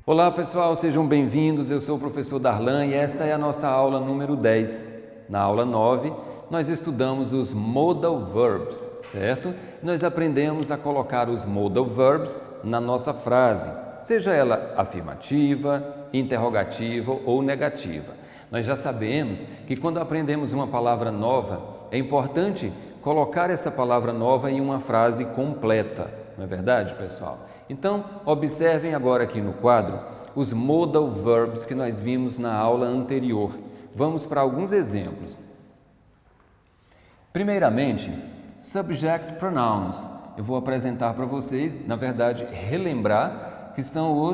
Olá pessoal, sejam bem-vindos, eu sou o professor Darlan e esta é a nossa aula número 10. Na aula 9, nós estudamos os modal verbs, certo? Nós aprendemos a colocar os modal verbs na nossa frase, seja ela afirmativa, interrogativa ou negativa. Nós já sabemos que quando aprendemos uma palavra nova, é importante colocar essa palavra nova em uma frase completa, não é verdade, pessoal? Então, observem agora aqui no quadro os modal verbs que nós vimos na aula anterior. Vamos para alguns exemplos. Primeiramente, subject pronouns. Eu vou apresentar para vocês, na verdade, relembrar que são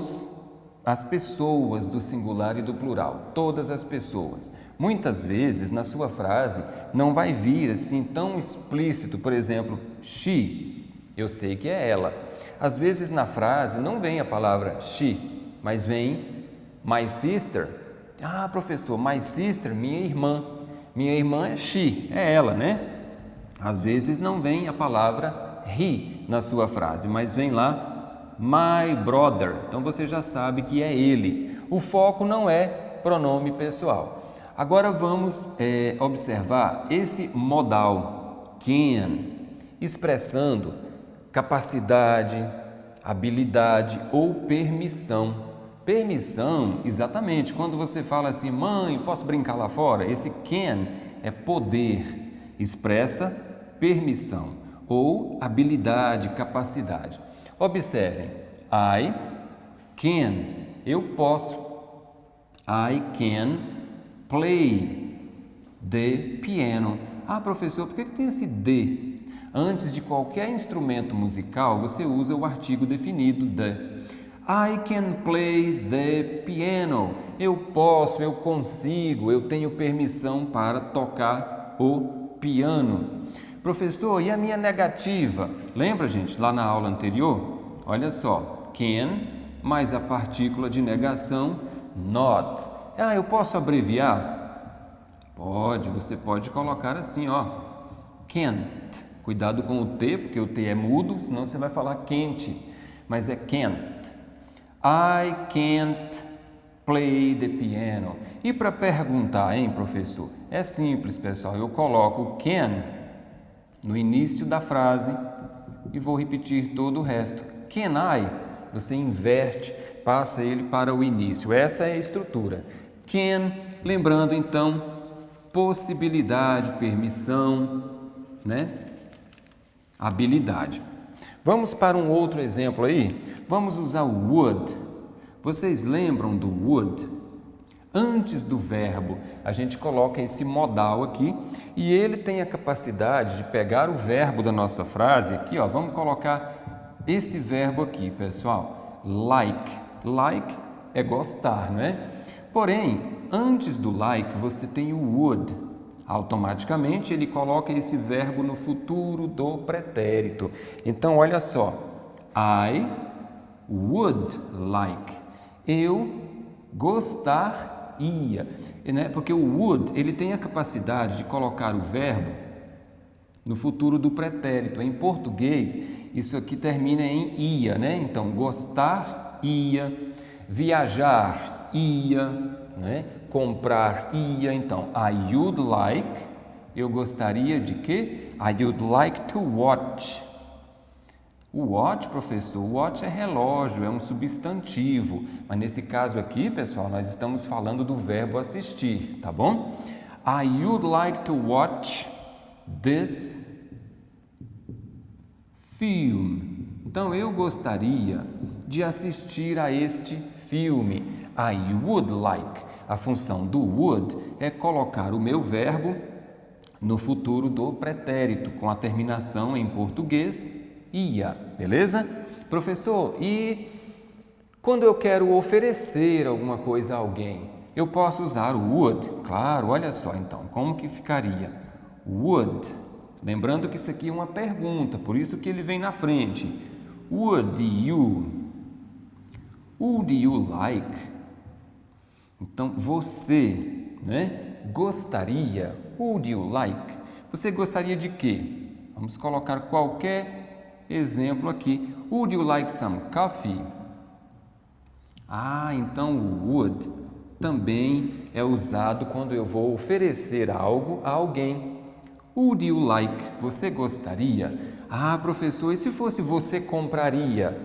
as pessoas do singular e do plural, todas as pessoas. Muitas vezes, na sua frase, não vai vir assim tão explícito, por exemplo, she, eu sei que é ela. Às vezes na frase não vem a palavra she, mas vem my sister. Ah, professor, my sister, minha irmã. Minha irmã é she, é ela, né? Às vezes não vem a palavra he na sua frase, mas vem lá my brother. Então você já sabe que é ele. O foco não é pronome pessoal. Agora vamos observar esse modal can, expressando capacidade, habilidade ou permissão. Permissão, exatamente, quando você fala assim, mãe, posso brincar lá fora? Esse can é poder, expressa permissão ou habilidade, capacidade. Observem, I can, eu posso. I can play the piano. Ah, professor, por que tem esse the? Antes de qualquer instrumento musical, você usa o artigo definido the. I can play the piano. Eu posso, eu consigo, eu tenho permissão para tocar o piano. Professor, e a minha negativa? Lembra, gente, lá na aula anterior? Olha só, can mais a partícula de negação not. Ah, eu posso abreviar? Pode, você pode colocar assim, ó, can't. Cuidado com o T, porque o T é mudo, senão você vai falar quente, mas é can't. I can't play the piano. E para perguntar, hein, professor? É simples, pessoal. Eu coloco o can no início da frase e vou repetir todo o resto. Can I? Você inverte, passa ele para o início. Essa é a estrutura. Can, lembrando então, possibilidade, permissão, né? Habilidade. Vamos para um outro exemplo aí? Vamos usar o would. Vocês lembram do would? Antes do verbo, a gente coloca esse modal aqui e ele tem a capacidade de pegar o verbo da nossa frase aqui, ó. Vamos colocar esse verbo aqui, pessoal. Like. Like é gostar, não é? Porém, antes do like, você tem o would. Automaticamente ele coloca esse verbo no futuro do pretérito. Então, olha só, I would like, eu gostaria, né? Porque o would, ele tem a capacidade de colocar o verbo no futuro do pretérito. Em português, isso aqui termina em ia, né? Então, gostar, ia, viajar, ia, né? Comprar ia, então, I would like, eu gostaria de quê? I would like to watch. O watch, professor, watch é relógio, é um substantivo, mas nesse caso aqui, pessoal, nós estamos falando do verbo assistir, tá bom? I would like to watch this film. Então, eu gostaria de assistir a este filme. I would like. A função do would é colocar o meu verbo no futuro do pretérito, com a terminação em português, ia, beleza? Professor, e quando eu quero oferecer alguma coisa a alguém, eu posso usar o would? Claro, olha só então, como que ficaria? Would, lembrando que isso aqui é uma pergunta, por isso que ele vem na frente. Would you like? Então, você, né, gostaria, would you like? Você gostaria de quê? Vamos colocar qualquer exemplo aqui. Would you like some coffee? Ah, então o would também é usado quando eu vou oferecer algo a alguém. Would you like? Você gostaria? Ah, professor, e se fosse você compraria?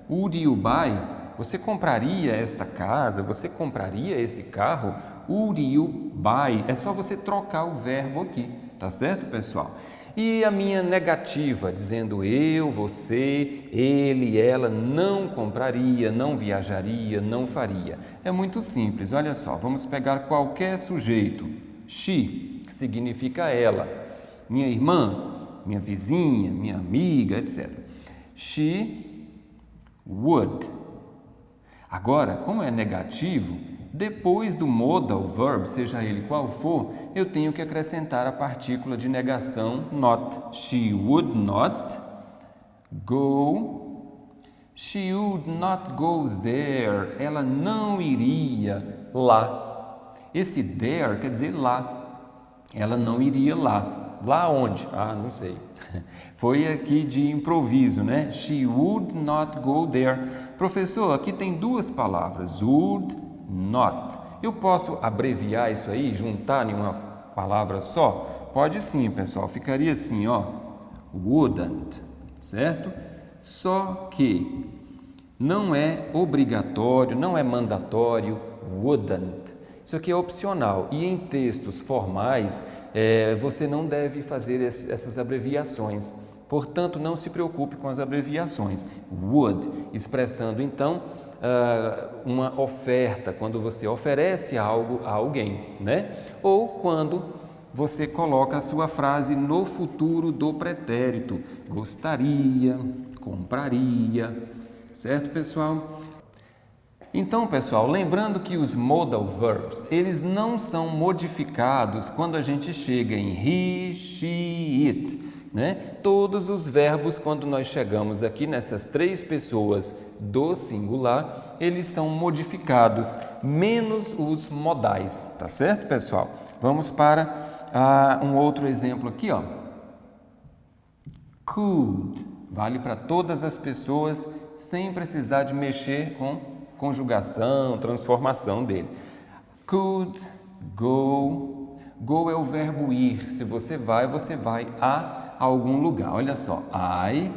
Would you buy? Você compraria esta casa? Você compraria esse carro? Would you buy? É só você trocar o verbo aqui, tá certo, pessoal? E a minha negativa, dizendo eu, você, ele, ela não compraria, não viajaria, não faria. É muito simples, olha só, vamos pegar qualquer sujeito. She, que significa ela, minha irmã, minha vizinha, minha amiga, etc. She would. Agora, como é negativo, depois do modal verb, seja ele qual for, eu tenho que acrescentar a partícula de negação not. She would not go. She would not go there. Ela não iria lá. Esse there quer dizer lá. Ela não iria lá. Lá onde? Ah, não sei. Foi aqui de improviso, né? She would not go there. Professor, aqui tem duas palavras. Would not. Eu posso abreviar isso aí, juntar em uma palavra só? Pode sim, pessoal. Ficaria assim, ó. Wouldn't, certo? Só que não é obrigatório, não é mandatório. Wouldn't. Isso aqui é opcional. E em textos formais, você não deve fazer essas abreviações. Portanto, não se preocupe com as abreviações. Would, expressando então uma oferta, quando você oferece algo a alguém, né? Ou quando você coloca a sua frase no futuro do pretérito. Gostaria, compraria, certo, pessoal? Então, pessoal, lembrando que os modal verbs, eles não são modificados quando a gente chega em he, she, it, né? Todos os verbos, quando nós chegamos aqui nessas três pessoas do singular, eles são modificados, menos os modais, tá certo, pessoal? Vamos para um outro exemplo aqui, ó. Could, vale para todas as pessoas, sem precisar de mexer com conjugação, transformação dele. Could, go. Go é o verbo ir. Se você vai a algum lugar. Olha só. I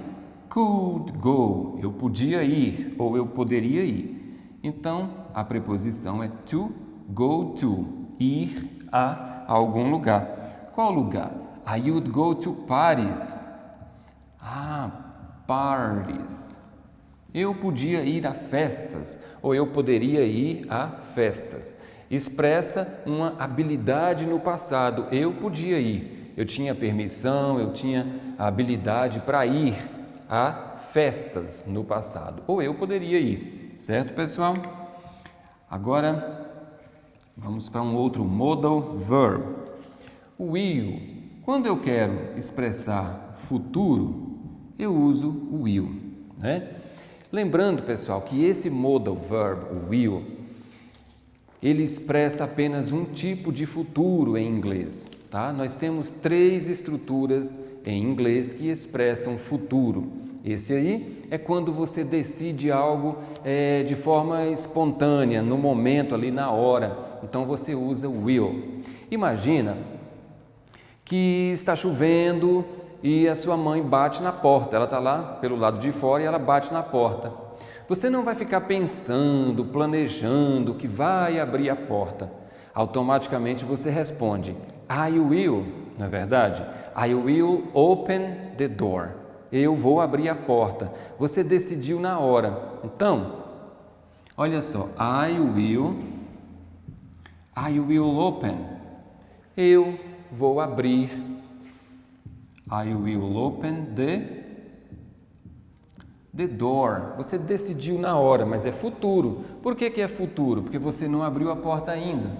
could go. Eu podia ir ou eu poderia ir. Então, a preposição é to, go to. Ir a algum lugar. Qual lugar? I would go to parties. Ah, parties. Eu podia ir a festas ou eu poderia ir a festas. Expressa uma habilidade no passado. Eu podia ir. Eu tinha permissão, eu tinha a habilidade para ir a festas no passado. Ou eu poderia ir. Certo, pessoal? Agora, vamos para um outro modal verb. Will. Quando eu quero expressar futuro, eu uso o will, né? Lembrando, pessoal, que esse modal verb, o will, ele expressa apenas um tipo de futuro em inglês, tá? Nós temos três estruturas em inglês que expressam futuro. Esse aí é quando você decide algo de forma espontânea, no momento ali, na hora. Então, você usa will. Imagina que está chovendo e a sua mãe bate na porta. Ela está lá pelo lado de fora e ela bate na porta. Você não vai ficar pensando, planejando que vai abrir a porta. Automaticamente você responde, I will, não é verdade? I will open the door. Eu vou abrir a porta. Você decidiu na hora. Então, olha só, I will open. Eu vou abrir. I will open the door. Você decidiu na hora, mas é futuro. Por que é futuro? Porque você não abriu a porta ainda.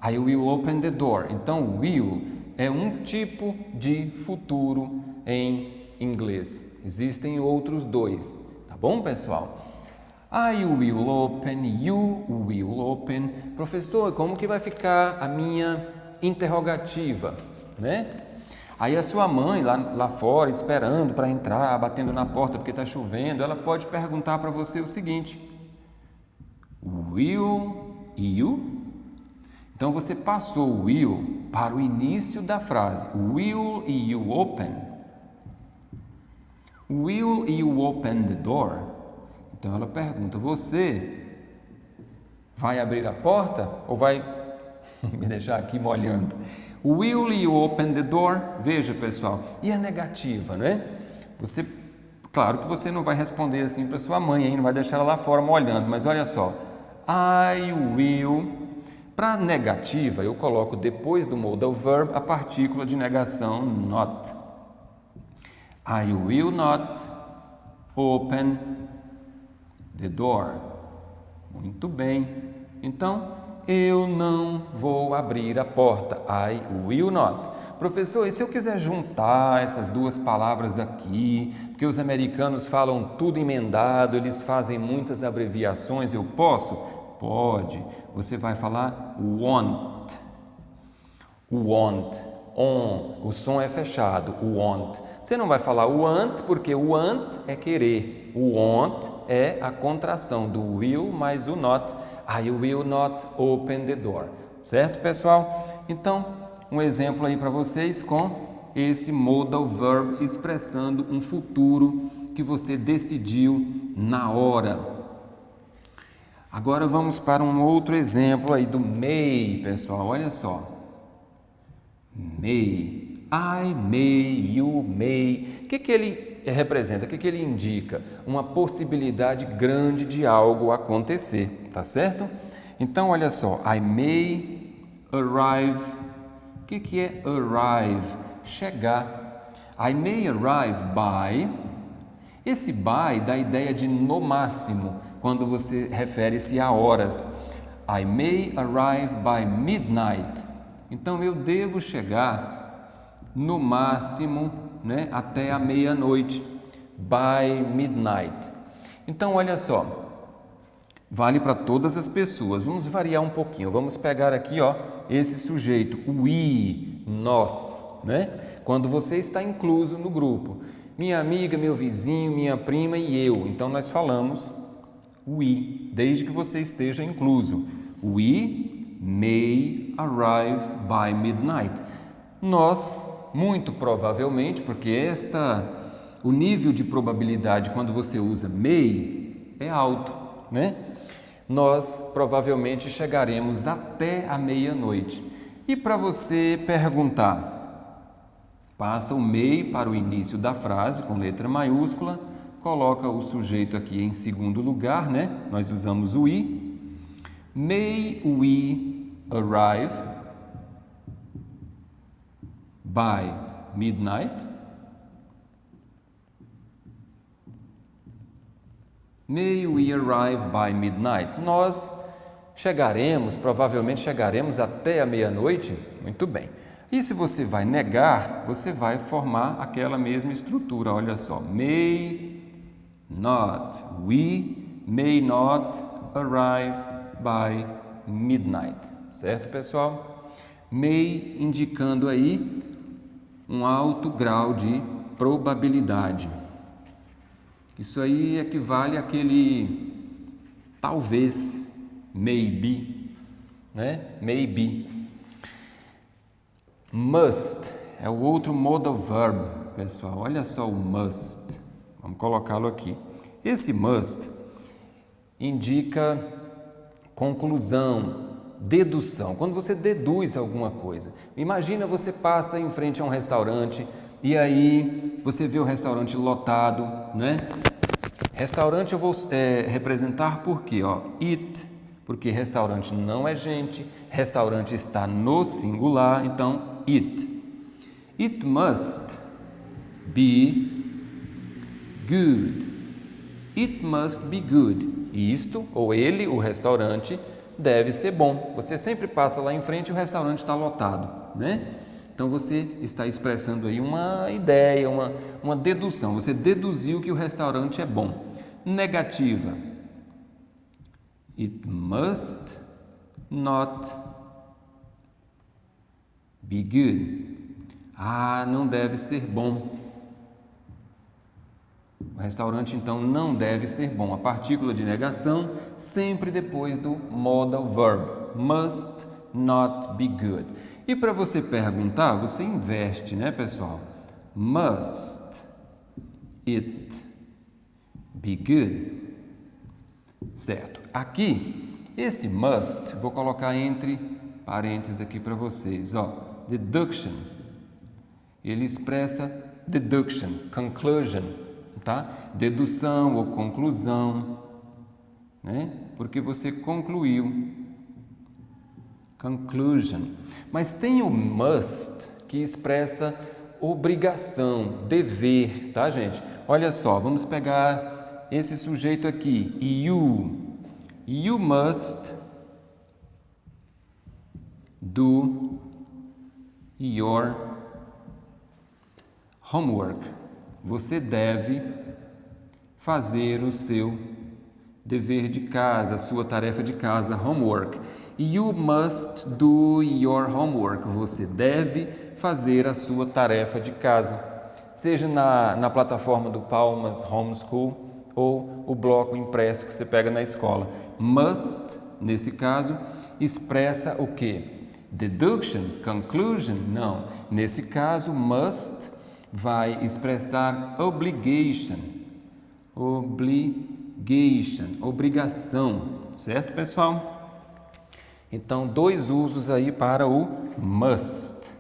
I will open the door. Então, will é um tipo de futuro em inglês. Existem outros dois. Tá bom, pessoal? I will open, you will open. Professor, como que vai ficar a minha interrogativa, né? Aí a sua mãe lá fora, esperando para entrar, batendo na porta porque está chovendo, ela pode perguntar para você o seguinte: Will you? Então você passou o will para o início da frase. Will you open? Will you open the door? Então ela pergunta, você vai abrir a porta ou vai me deixar aqui molhando? Will you open the door? Veja, pessoal, e a negativa, né? Claro que você não vai responder assim para sua mãe, hein? Não vai deixar ela lá fora molhando, mas olha só. I will. Para negativa, eu coloco depois do modal verb a partícula de negação not. I will not open the door. Muito bem. Então, eu não vou abrir a porta. I will not. Professor, e se eu quiser juntar essas duas palavras aqui, porque os americanos falam tudo emendado, eles fazem muitas abreviações, eu posso? Pode. Você vai falar want. Want. O som é fechado. Want. Você não vai falar want, porque o want é querer. O want é a contração do will mais o not. I will not open the door. Certo, pessoal? Então, um exemplo aí para vocês com esse modal verb expressando um futuro que você decidiu na hora. Agora vamos para um outro exemplo aí do may, pessoal. Olha só. May. I may, you may. O que ele representa? O que ele indica? Uma possibilidade grande de algo acontecer, tá certo? Então, olha só. I may arrive. O que é arrive? Chegar. I may arrive by. Esse by dá a ideia de no máximo, quando você refere-se a horas. I may arrive by midnight. Então, eu devo chegar no máximo, né, até a meia-noite. By midnight. Então, olha só. Vale para todas as pessoas. Vamos variar um pouquinho. Vamos pegar aqui, ó, esse sujeito, we, nós, né? Quando você está incluso no grupo. Minha amiga, meu vizinho, minha prima e eu. Então, nós falamos we, desde que você esteja incluso. We may arrive by midnight. Nós, muito provavelmente, porque o nível de probabilidade quando você usa may é alto, né? Nós provavelmente chegaremos até a meia-noite. E para você perguntar, passa o may para o início da frase com letra maiúscula, coloca o sujeito aqui em segundo lugar, né? Nós usamos o we. May we arrive by midnight? May we arrive by midnight? Nós provavelmente chegaremos até a meia-noite? Muito bem. E se você vai negar, você vai formar aquela mesma estrutura, olha só. May not. We may not arrive by midnight. Certo, pessoal? May indicando aí um alto grau de probabilidade. Isso aí equivale àquele talvez, maybe, né? Maybe. Must é o outro modal verb, pessoal. Olha só o must. Vamos colocá-lo aqui. Esse must indica conclusão, dedução. Quando você deduz alguma coisa. Imagina você passa em frente a um restaurante e aí você vê o restaurante lotado, né? Restaurante eu vou representar por quê? Ó, it, porque restaurante não é gente, restaurante está no singular, então it. It must be good. It must be good. Isto, ou ele, o restaurante, deve ser bom. Você sempre passa lá em frente e o restaurante está lotado, né? Então você está expressando aí uma ideia, uma dedução. Você deduziu que o restaurante é bom. Negativa. It must not be good. Ah, não deve ser bom. O restaurante então não deve ser bom. A partícula de negação sempre depois do modal verb. Must not be good. E para você perguntar, você inverte, né, pessoal? Must it be good? Certo. Aqui, esse must, vou colocar entre parênteses aqui para vocês, ó. Deduction. Ele expressa deduction, conclusion, tá? Dedução ou conclusão, né? Porque você concluiu. Conclusion. Mas tem o must, que expressa obrigação, dever, tá, gente? Olha só, vamos pegar esse sujeito aqui, you. You must do your homework. Você deve fazer o seu dever de casa, a sua tarefa de casa, homework. You must do your homework. Você deve fazer a sua tarefa de casa, seja na plataforma do Palmas Homeschool ou o bloco impresso que você pega na escola. Must, nesse caso, expressa o quê? Deduction, conclusion? Não. Nesse caso, must vai expressar obligation. Obrigação. Certo, pessoal? Então, 2 usos aí para o must.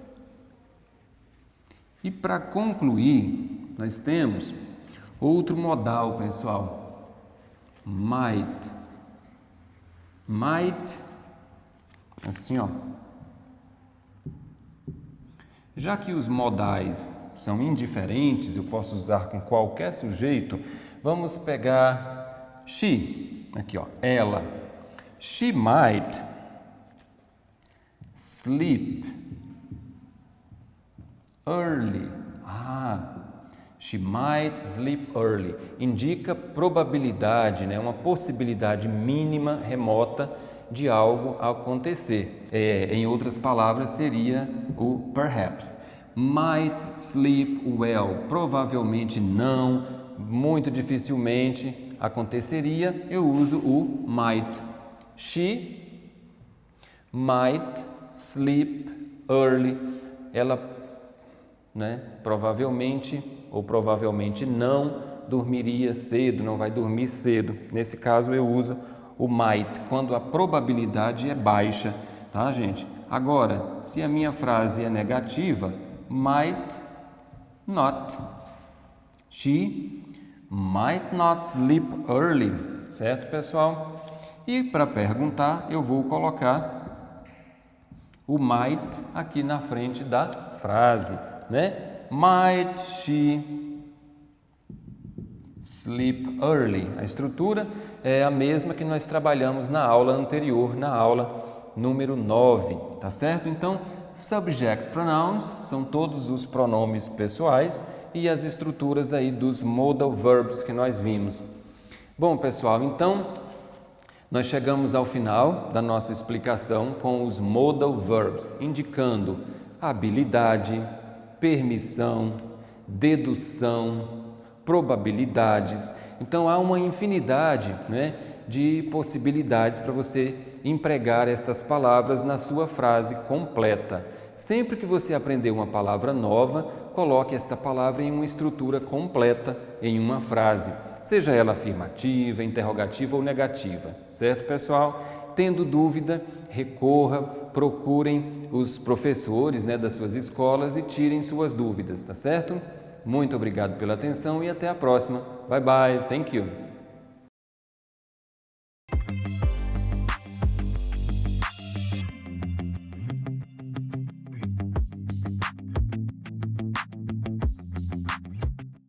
E para concluir, nós temos outro modal, pessoal. Might. Might, assim, ó. Já que os modais são indiferentes, eu posso usar com qualquer sujeito, vamos pegar she, aqui, ó, ela. She might sleep early. She might sleep early. Indica probabilidade, né? Uma possibilidade mínima, remota de algo acontecer. Em outras palavras, seria o perhaps. Might sleep well. Provavelmente não, muito dificilmente aconteceria. Eu uso o might. She might sleep early. Ela, né, provavelmente ou provavelmente não dormiria cedo, não vai dormir cedo. Nesse caso eu uso o might, quando a probabilidade é baixa, tá, gente? Agora, se a minha frase é negativa, might not. She might not sleep early, certo, pessoal? E para perguntar, eu vou colocar o might aqui na frente da frase, né? Might she sleep early? A estrutura é a mesma que nós trabalhamos na aula anterior, na aula número 9, tá certo? Então, subject pronouns são todos os pronomes pessoais e as estruturas aí dos modal verbs que nós vimos. Bom, pessoal, então nós chegamos ao final da nossa explicação com os modal verbs, indicando habilidade, permissão, dedução, probabilidades. Então, há uma infinidade, né, de possibilidades para você empregar estas palavras na sua frase completa. Sempre que você aprender uma palavra nova, coloque esta palavra em uma estrutura completa, em uma frase, seja ela afirmativa, interrogativa ou negativa. Certo, pessoal? Tendo dúvida, recorra, procurem os professores, né, das suas escolas e tirem suas dúvidas, tá certo? Muito obrigado pela atenção e até a próxima. Bye bye, thank you.